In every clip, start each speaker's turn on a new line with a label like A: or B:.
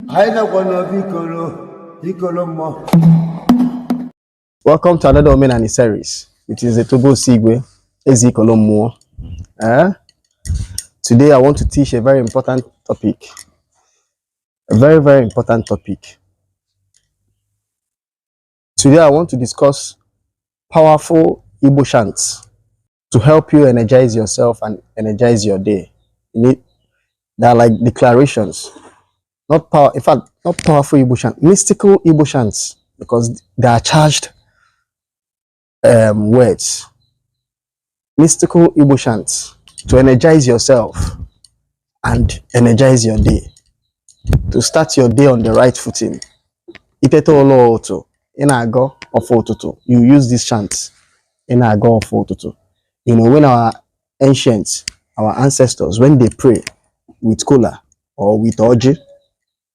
A: Welcome to another Omenani series, which is a Togo Sigwe, Ezikolomo. Today I want to teach a very important topic. A very, very important topic. Today I want to discuss powerful Igbo chants to help you energize yourself and energize your day. They are like declarations. Not power, in fact, not powerful Igbo chants, mystical Igbo chants, because they are charged words. Mystical Igbo chants to energize yourself and energize your day. To start your day on the right footing. You use these chants in Ago of Ototo. You know, when our ancients, our ancestors, when they pray with kola or with oji,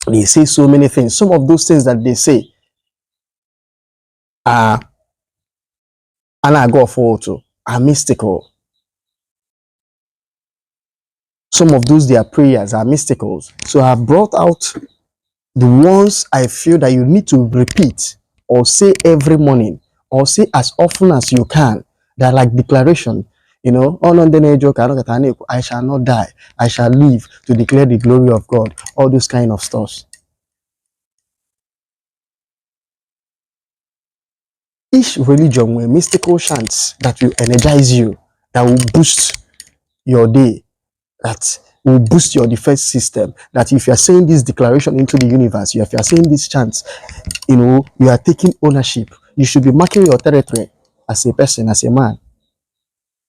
A: they say so many things. Some of those things that they say are mystical. Some of those their prayers are mystical. So I have brought out the ones I feel that you need to repeat or say every morning or say as often as you can. They're like declaration. You know, I shall not die. I shall live to declare the glory of God. All those kind of stuff. Each religion will mystical chants that will energize you, that will boost your day, that will boost your defense system. That if you are saying this declaration into the universe, if you are saying these chants, you know, you are taking ownership. You should be marking your territory as a person, as a man.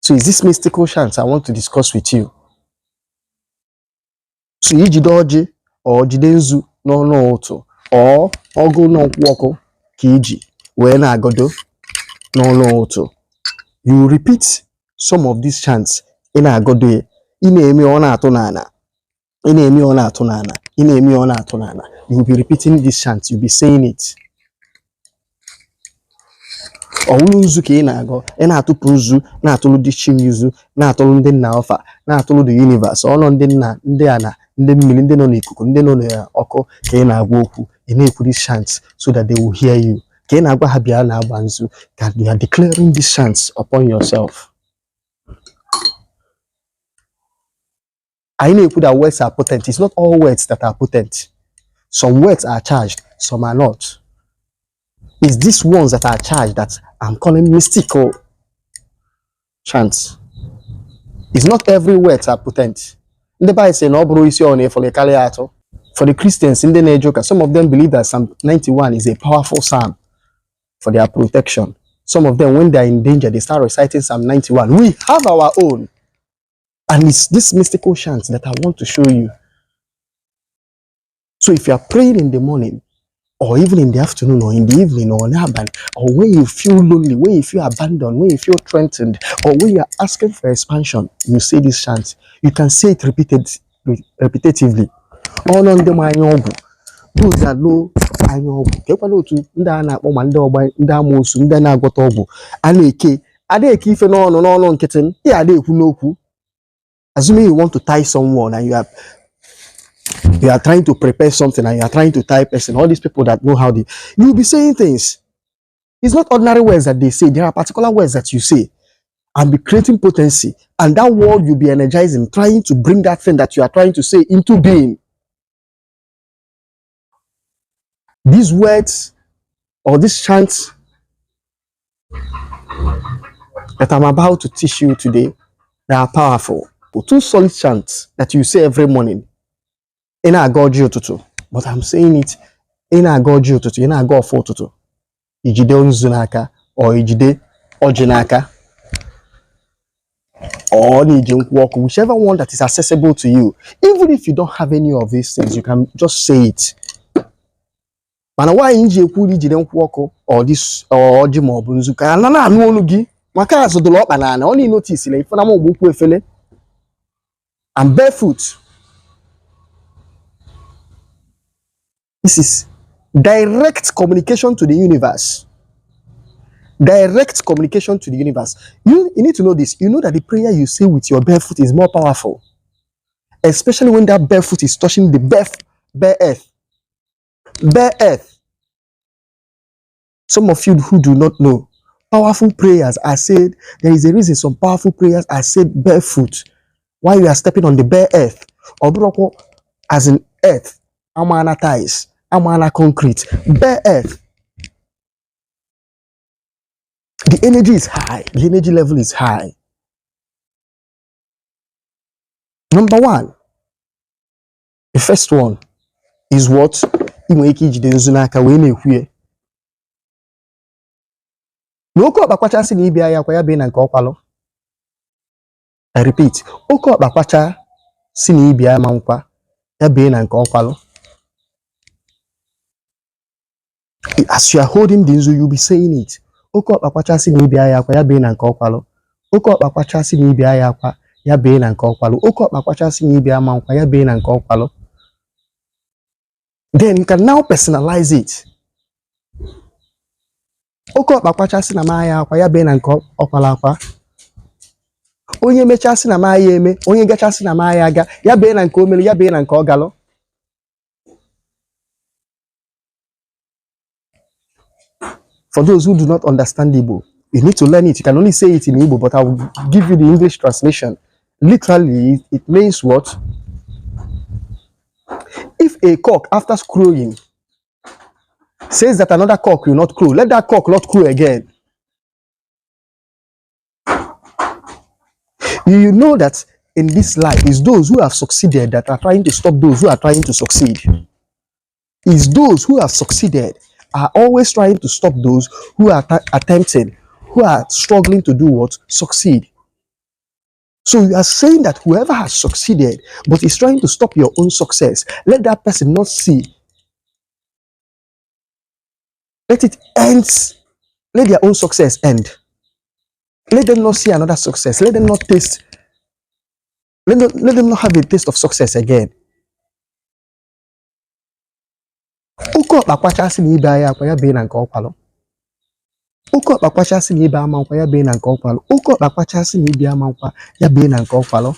A: So is this mystical chants I want to discuss with you. So Ijidoji or Jidenzu no auto or Ogo no Woko Kiji when Agodo no auto. You repeat some of these chants in Agodo. Inemi ona atonana. Inemi ona atonana. Inemi ona atonana. You will be repeating these chants. You'll be saying it. Owuzu ke na-ago na atupuzu na atulu di chimizu na atulu ndị nna ofa na atulu the universe ono ndị nna ndị ana ndị mmiri ndị nọ n'ikuku ndị nọ n'ọkụ ka na-agwa okwu na-ekwu these chants so that they will hear you ka na-agwa ha bịa na agbanzu that you are declaring these chants upon yourself. I know that words are potent. It's not all words that are potent. Some words are charged, some are not. It's these ones that are charged that I'm calling mystical chants. It's not every word are potent. In the Bible says, no bro is your name for the Christians in the Nejoka, some of them believe that Psalm 91 is a powerful psalm for their protection. Some of them, when they're in danger, they start reciting Psalm 91. We have our own. And it's this mystical chants that I want to show you. So if you are praying in the morning, or even in the afternoon, or in the evening, or in urban, or when you feel lonely, when you feel abandoned, when you feel threatened, or when you are asking for expansion, you say this chant. You can say it repetitively. All on the manyogu. Those are low anyogu. Kepalo to ndana omanda oba ndamosu ndana gotobu. Aneke. Adeki if no kitten. Yeah, ade kunoku. Assuming you want to tie someone and you are trying to prepare something and you are trying to tie person, all these people that know how you'll be saying things. It's not ordinary words that they say. There are particular words that you say and be creating potency. And that word you'll be energizing, trying to bring that thing that you are trying to say into being. These words or these chants that I'm about to teach you today, they are powerful. But two solid chants that you say every morning. In a God tutu, but I'm saying it in a God tutu, in a God for tutu. Ijide onzunaka or ijide ojinaka or walk, whichever one that is accessible to you. Even if you don't have any of these things, you can just say it. But why inji ekwu ijide walk or this or ojimo bunzuka? Nana anu onugi. Maka so dolo banana. Only notice ile ifuna mo gboku efele. I'm barefoot. This is direct communication to the universe. Direct communication to the universe. You need to know this. You know that the prayer you say with your barefoot is more powerful. Especially when that barefoot is touching the bare earth. Bare earth. Some of you who do not know, powerful prayers are said, there is a reason some powerful prayers are said barefoot while you are stepping on the bare earth. Or as in earth, amana ties, amana concrete, bare earth. The energy is high, the energy level is high. Number one, the first one is what? I repeat, oko bakwacha si na ibia mankwa ya be na nke okwalo. As you are holding the nzu, you'll be saying it. Oko bakwacha si na ibia ya kwa ya be na nke okwalo. Oko bakwacha si na ibia ya kwa ya be na nke okwalo. Oko bakwacha si na ibia mankwa ya be na nke okwalo. Then you can now personalize it. Oko bakwacha si na ma ya kwa ya be na nke okwalo akwa. Onye mecha si na ma ya eme, onye gacha si na ma ya aga, ya be na nke omelu, ya be na nke ogalo. For those who do not understand Igbo, you need to learn it. You can only say it in Igbo, but I will give you the English translation. Literally, it means what? If a cock, after crowing, says that another cock will not crow, let that cock not crow again. You know that in this life, it's those who have succeeded that are trying to stop those who are trying to succeed. It's those who have succeeded are always trying to stop those who are attempting, who are struggling to do what? Succeed. So you are saying that whoever has succeeded but is trying to stop your own success, let that person not see. Let it end. Let their own success end. Let them not see another success. Let them not taste. Let them not have a taste of success again. Uko bakwacha si ni ibe ya kwa ya be na nke okwalo. Uko bakwacha si ni ibe ama kwa ya be na nke okwalo. Uko bakwacha si ni ibe ama kwa ya be na nke okwalo.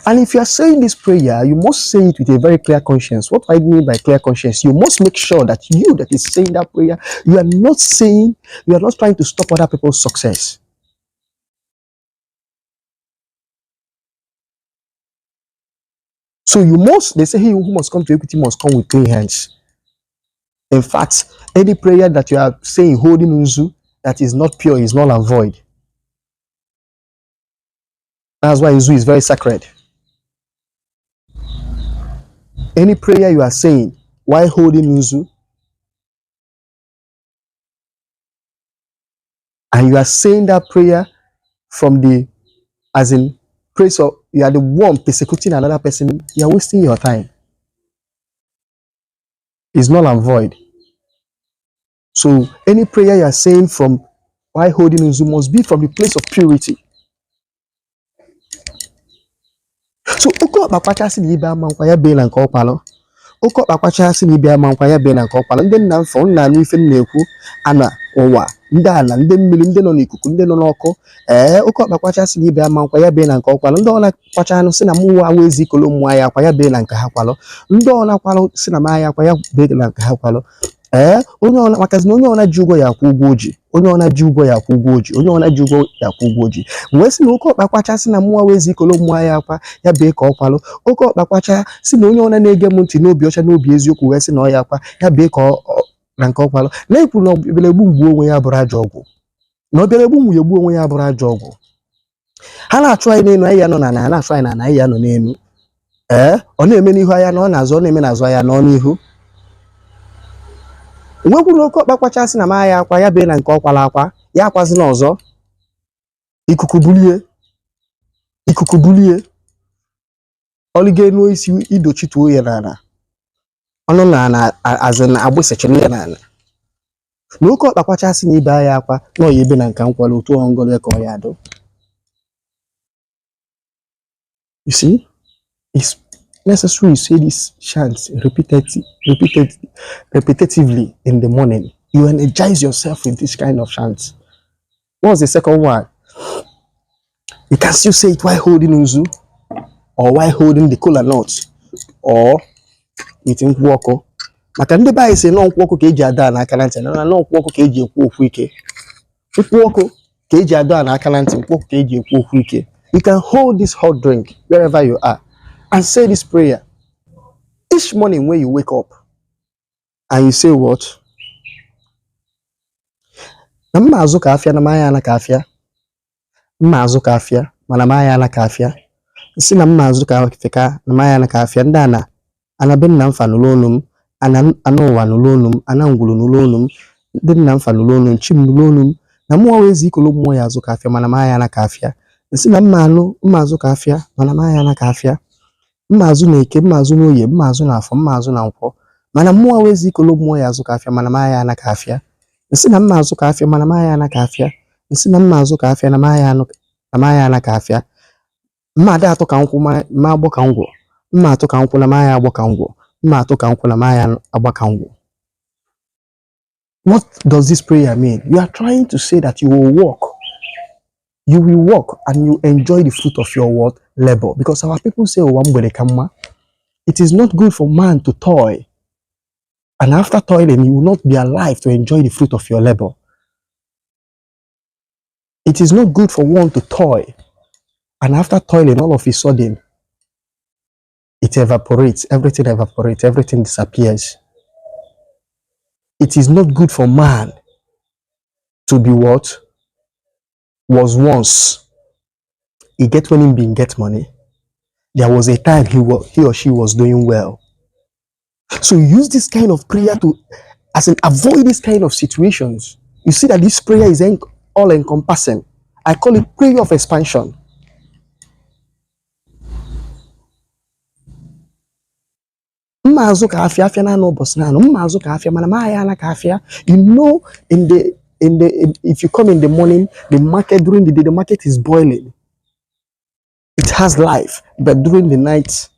A: And if you are saying this prayer, you must say it with a very clear conscience. What I mean by clear conscience, you must make sure that you that is saying that prayer, you are not trying to stop other people's success. So they say he who must come to equity must come with clean hands. In fact, any prayer that you are saying holding unzu that is not pure is null and void. That's why unzu is very sacred. Any prayer you are saying while holding unzu, and you are saying that prayer from the, as in praise of, you are the one persecuting another person, you are wasting your time. It's null and void. So any prayer you are saying from while holding unzu must be from the place of purity. So uko bakwacha si ni ibe ama nkwa ya be na nke okwalo. Uko bakwacha si ni ibe ama nkwa ya be na nke okwalo. Ndị nna mfọ nna anụ ife na-ekwu ana ụwa, ndị ala, ndị mmiri, ndị nọ n'ikuku, ndị nọ n'ọkụ. Uko bakwacha si ni ibe ama nkwa ya be na nke okwalo. Ndị ọna kwacha anụ si na mụwa awezi kolo mụwa ya kwa ya be na nke ha kwalo. Ndị ọna kwalo si na ma ya kwa ya be na nke ha kwalo. Onye ọna makazi na onye ọna ji ụgwọ ya akwụ ụgwọ oji. Onye ọna ji ụgwọ ya akwụ ụgwọ oji. Onye ọna ji ụgwọ ya akwụ ụgwọ oji. Wee si na oke ọkpa kwacha si na mụwa wezi kolo mụwa ya kwa ya be ka ọ kwalo. Oke ọkpa kwacha si na onye ọna na-ege m ntị n'obi ọcha n'obi eziokwu wee si na ọ ya kwa ya be ka na nke ọ kwalo. Na ekwu na obere egbu mgbu onwe ya bụrụ ajọ ọgwụ. Na obere egbu mgbu egbu onwe ya bụrụ ajọ ọgwụ. Ha na-achụ anyị n'elu, anyị ya nọ na ana, ha na-achụ anyị na ana, anyị ya nọ n'elu. Ọ na-eme n'ihu anya na ọ na-azụ, ọ na-eme n'azụ anya na ọ n'ihu. Nwekwu na oke ọkpa kwacha si na ma ya akwa ya be na nke ọkwala akwa, ya akwazi n'ọzọ. Ikuku bulie. Olige enu isi idochituo ya n'ala. Ọnụ na azị na agbụsịchịrị ya n'ala. Na oke ọkpa kwacha si na ibe ya akwa na ọya ebe na nke nkwala otu ọngọlọ ka ọ ya adọ. You see, it's necessary you say this chant repetitively in the morning. You energize yourself with this kind of chant. What's the second one? You can still say it while holding unzu, or while holding the kola nut, or with nkwoko. Maka ndị ba ise no nkwoko ka eji ada na aka na ntị na no nkwoko ka eji ekwu okwu ike. Nkwoko ka eji ada na aka na ntị, nkwoko ka eji ekwu okwu ike. You can hold this hot drink wherever you are and say this prayer. Each morning when you wake up and you say what? Na mma azụ ka afịa na maya na ka afịa. Mma azụ ka afịa mana maya na ka afịa. Nsi na mma azụ ka afịa na maya na ka afịa ndị ana anabe nna mfa n'ụlọnum, anụ ụwa n'ụlọnum, ana ngwulu n'ụlọnum, ndị nna mfa n'ụlọnum, chi n'ụlọnum, na mụọ wezi ikolo mmụọ ya azụ ka afịa mana maya na ka afịa. Nsi na mma azụ ka afịa mana maya na ka afịa. Mma azụ na eke, mma azụ na oye, mma azụ na afọ, mma azụ na nkwọ, mana mmụọ wezi ikolo mmụọ ya azụ ka afịa mana maya na ka afịa. Nsi na mma azụ ka afịa mana maya na ka afịa. Nsi na mma azụ ka afịa na maya na ka afịa. Mma ada atụ ka nkwụ ma agbọ ka ngwọ. Mma atụ ka nkwụ na maya agbọ ka ngwọ. Mma atụ ka nkwụ na maya agba ka ngwọ. What does this prayer mean? You are trying to say that you will walk and you enjoy the fruit of your what? Labor. Because our people say, it is not good for man to toil. And after toiling, you will not be alive to enjoy the fruit of your labor. It is not good for one to toil. And after toiling, all of a sudden, it evaporates, everything disappears. It is not good for man to be what was once. He get when he been get money. There was a time he or she was doing well. So use this kind of prayer to, avoid this kind of situations. You see that this prayer is all encompassing. I call it prayer of expansion. You know, if you come in the morning, the market during the day, the market is boiling. It has life, but during the night,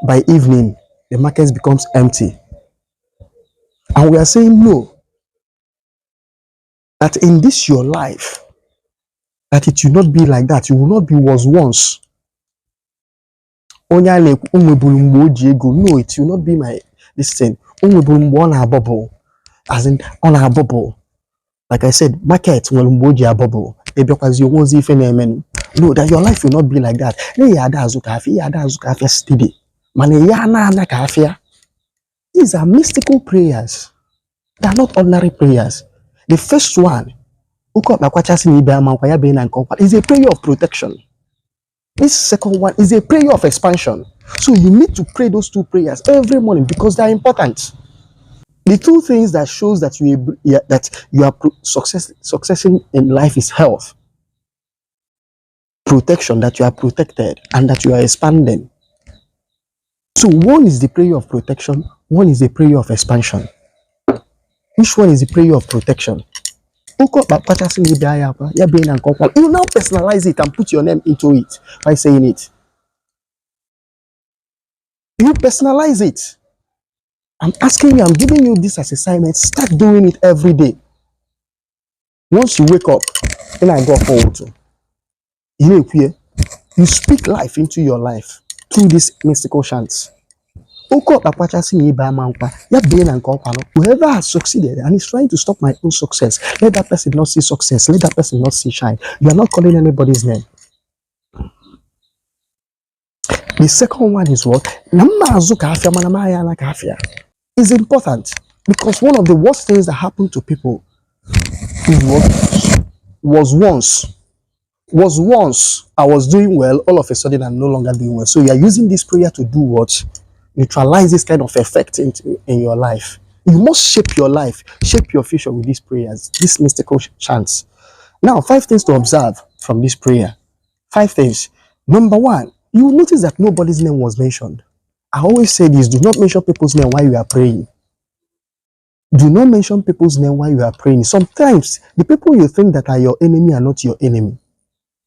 A: by evening, the market becomes empty. And we are saying no. That in this your life, that it will not be like that. You will not be was once. No, it will not be this thing. As in on a bubble. Like I said, market will be a bubble. Because you won't even amen. No, that your life will not be like that. These are mystical prayers. They are not ordinary prayers. The first one is a prayer of protection. This second one is a prayer of expansion. So you need to pray those two prayers every morning because they are important. The two things that shows that you are successing in life is health, protection, that you are protected, and that you are expanding. So one is the prayer of protection, one is the prayer of expansion. Which one is the prayer of protection? You now personalize it and put your name into it by saying it. You personalize it. I'm asking you, I'm giving you this as assignment. Start doing it every day. Once you wake up, then I go forward to. You speak life into your life through these mystical chants. Whoever has succeeded and is trying to stop my own success, let that person not see success, let that person not see shine. You are not calling anybody's name. The second one is what? Is important because one of the worst things that happened to people is what was once I was doing well, all of a sudden I'm no longer doing well. So you are using this prayer to do what? Neutralize this kind of effect in your life. You must shape your life, shape your future with these prayers, these mystical chants. Now, 5 things to observe from this prayer. 5 things. Number 1, you will notice that nobody's name was mentioned. I always say this, do not mention people's name while you are praying. Do not mention people's name while you are praying. Sometimes, the people you think that are your enemy are not your enemy.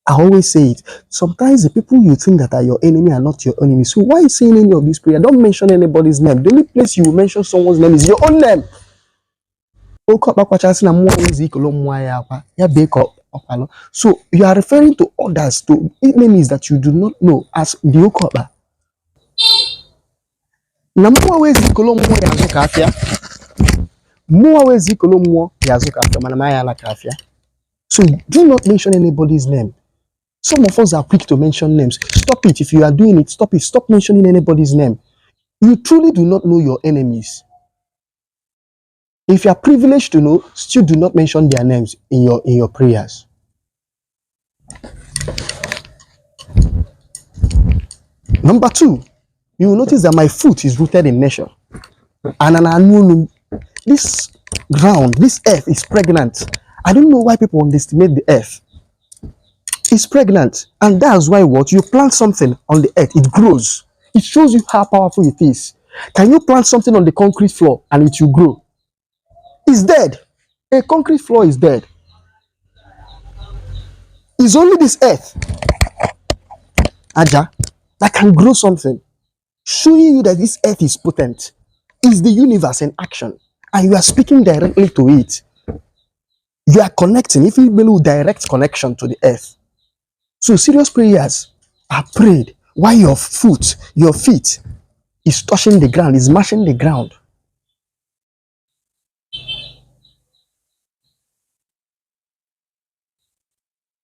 A: I always say it. Sometimes the people you think that are your enemy are not your enemy. So why saying any of this prayer? Don't mention anybody's name. The only place you will mention someone's name is your own name. So you are referring to others, to enemies that you do not know as the Okoba. Na mmụọ wee zikọrọ mmụọ ya azụ ka afịa. Mmụọ wee zikọrọ mmụọ ya azụ ka afịa mana ma ya ala ka afịa. So do not mention anybody's name. Some of us are quick to mention names. Stop it. If you are doing it, stop it. Stop mentioning anybody's name. You truly do not know your enemies. If you are privileged to know, still do not mention their names in your prayers. Number 2, you will notice that my foot is rooted in nature. And this ground, this earth is pregnant. I don't know why people underestimate the earth. It's pregnant, and that's why what you plant something on the earth, it grows. It shows you how powerful it is. Can you plant something on the concrete floor and it will grow? It's dead. A concrete floor is dead. It's only this earth, Aja, that can grow something, showing you that this earth is potent. It's the universe in action, and you are speaking directly to it. You are connecting, if you believe direct connection to the earth. So serious prayers are prayed while your feet is touching the ground, is mashing the ground.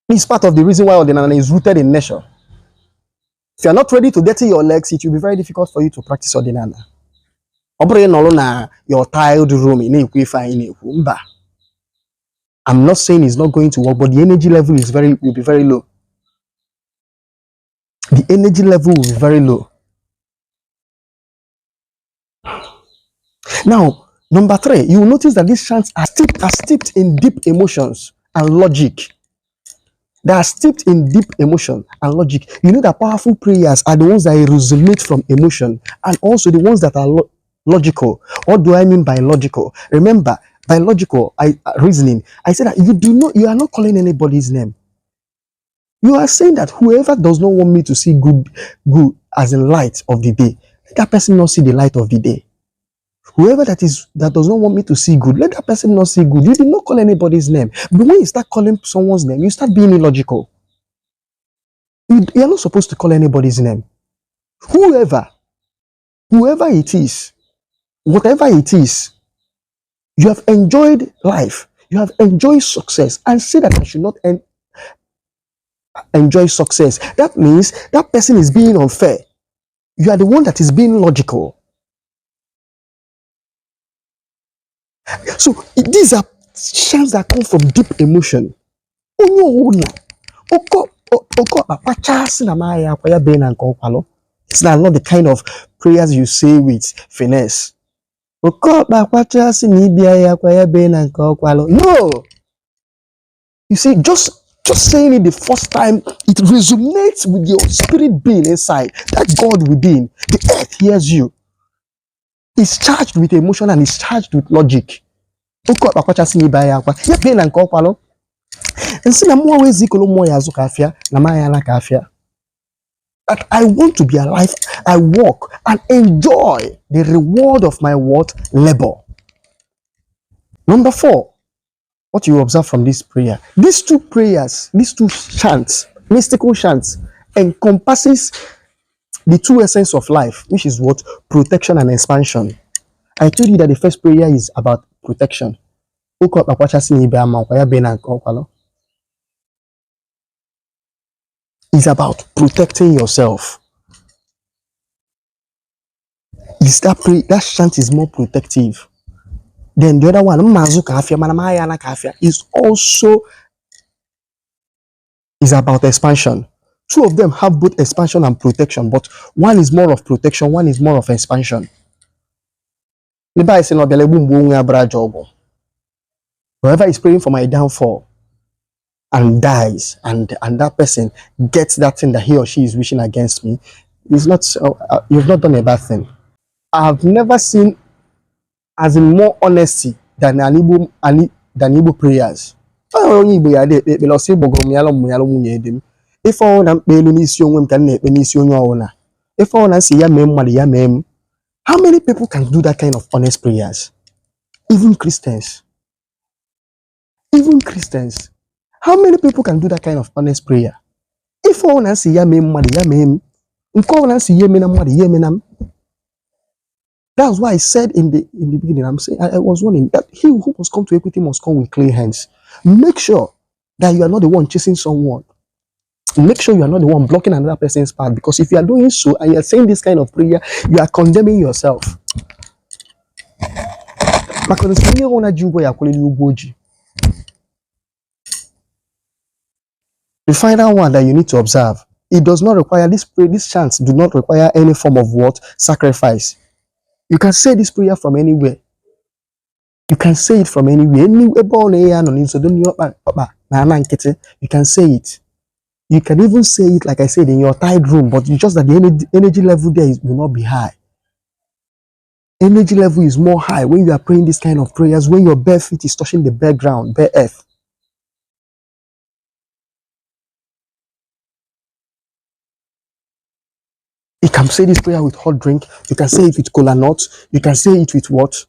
A: It's part of the reason why Ordinana is rooted in nature. If you are not ready to dirty your legs, it will be very difficult for you to practice Ordinana. Your tiled room I'm not saying it's not going to work, but the energy level will be very low. The energy level will be very low. Now, number 3, you will notice that these chants are steeped in deep emotions and logic. They are steeped in deep emotion and logic. You know that powerful prayers are the ones that resonate from emotion, and also the ones that are logical. What do I mean by logical? Remember, by logical reasoning, I said that you are not calling anybody's name. You are saying that whoever does not want me to see good as in light of the day, let that person not see the light of the day. Whoever that does not want me to see good, let that person not see good. You did not call anybody's name. But when you start calling someone's name, you start being illogical. You are not supposed to call anybody's name. Whoever it is, whatever it is, you have enjoyed life, you have enjoyed success, and say that I should not enjoy success. That means that person is being unfair. You are the one that is being logical. So these are chants that come from deep emotion. It's not the kind of prayers you say with finesse. No. You see, just saying it the first time, it resonates with your spirit being inside, that God within. The earth hears you. It's charged with emotion and it's charged with logic. And that I want to be alive, I walk and enjoy the reward of my labor. Number 4, what you observe from this prayer, these two chants, mystical chants, encompasses the two essence of life, which is what? Protection and expansion. I told you that the first prayer is about protection. It's about protecting yourself. That chant is more protective. Then the other one, is about expansion. Two of them have both expansion and protection, but one is more of protection, one is more of expansion. Whoever is praying for my downfall and dies, and that person gets that thing that he or she is wishing against me, you've not done a bad thing. I have never seen as in more honesty than Igbo prayers. If all na mkpelu n'isi onwe m ka na-ekpe n'isi onye ọwụna. If all na si ya mee mmadụ ya mee m. How many people can do that kind of honest prayers? Even Christians. How many people can do that kind of honest prayer? If all na si ya mee mmadụ ya mee m. Nke all na si ya mee na mmadụ ya mee na m. That's why I said in the beginning, I'm saying I was warning that he who must come to equity must come with clean hands. Make sure that you are not the one chasing someone. Make sure you are not the one blocking another person's path, because if you are doing so and you are saying this kind of prayer, you are condemning yourself. The final one that you need to observe, it does not require this chants do not require any form of what? Sacrifice. You can say this prayer from anywhere. You can say it from anywhere. You can say it. You can even say it, like I said, in your tied room, but it's just that the energy level there will not be high. Energy level is more high when you are praying this kind of prayers, when your bare feet is touching the bare ground, bare earth. You can say this prayer with hot drink. You can say it with cola nut. You can say it with what?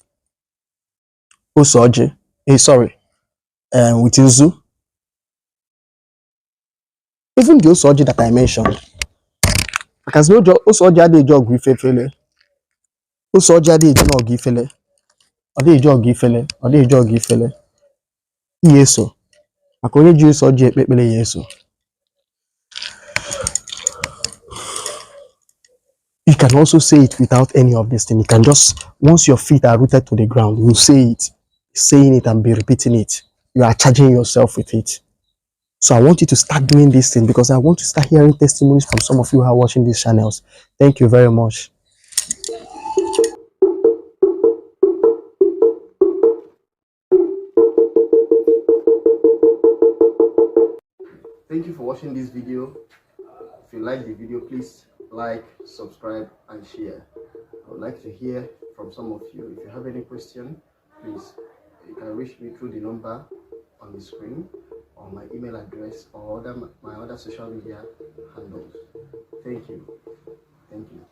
A: Osoje. With Uzu. Even the Osoje that I mentioned. Because no Osoje ade jog ifefele. Osoje ade jog ifele. Ade jog ifele. Ade jog ifele. Yeso. Akonye ju Osoje ekpekpele Yeso. You can also say it without any of this thing. You can just, once your feet are rooted to the ground, you say it. Saying it and be repeating it. You are charging yourself with it. So I want you to start doing this thing, because I want to start hearing testimonies from some of you who are watching these channels. Thank you very much. Thank you for watching this video. If you like the video, please like, subscribe, and share. I would like to hear from some of you. If you have any question, please, you can reach me through the number on the screen, or my email address, or my other social media handles. Thank you. Thank you.